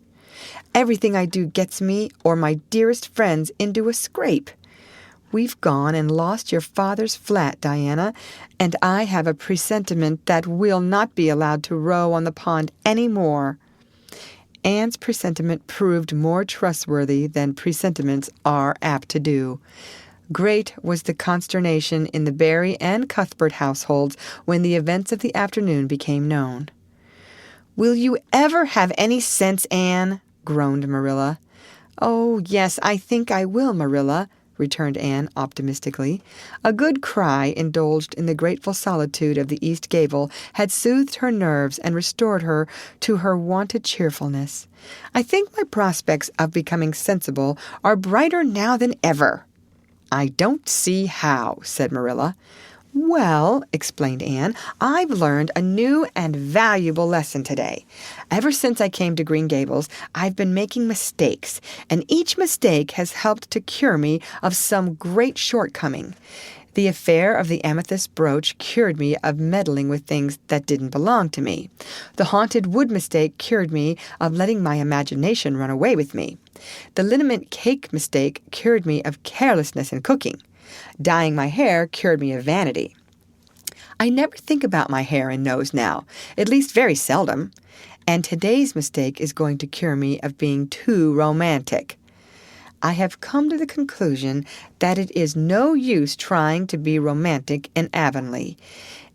Everything I do gets me or my dearest friends into a scrape. We've gone and lost your father's flat, Diana, and I have a presentiment that we'll not be allowed to row on the pond any more." Anne's presentiment proved more trustworthy than presentiments are apt to do. Great was the consternation in the Barry and Cuthbert households when the events of the afternoon became known. "Will you ever have any sense, Anne?" groaned Marilla. "Oh, yes, I think I will, Marilla," returned Anne optimistically. A good cry indulged in the grateful solitude of the east gable had soothed her nerves and restored her to her wonted cheerfulness. "I think my prospects of becoming sensible are brighter now than ever." "I don't see how," said Marilla. "Well," explained Anne, "I've learned a new and valuable lesson today. Ever since I came to Green Gables, I've been making mistakes, and each mistake has helped to cure me of some great shortcoming. The affair of the amethyst brooch cured me of meddling with things that didn't belong to me. The haunted wood mistake cured me of letting my imagination run away with me. The liniment cake mistake cured me of carelessness in cooking. Dyeing my hair cured me of vanity. I never think about my hair and nose now, at least very seldom. And today's mistake is going to cure me of being too romantic. I have come to the conclusion that it is no use trying to be romantic in Avonlea.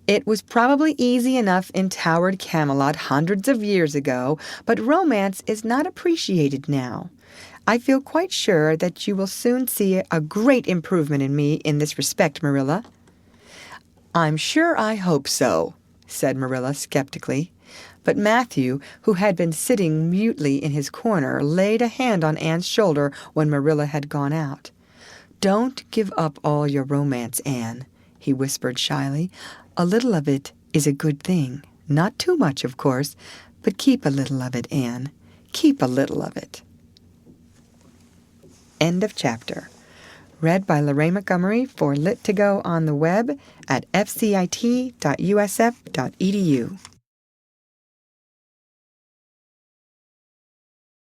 It was probably easy enough in towered Camelot hundreds of years ago, but romance is not appreciated now. I feel quite sure that you will soon see a great improvement in me in this respect, Marilla." "I'm sure I hope so," said Marilla skeptically. But Matthew, who had been sitting mutely in his corner, laid a hand on Anne's shoulder when Marilla had gone out. "Don't give up all your romance, Anne," he whispered shyly. "A little of it is a good thing. Not too much, of course, but keep a little of it, Anne. Keep a little of it." End of chapter. Read by Lorraine Montgomery for Lit2Go on the web at fcit.usf.edu.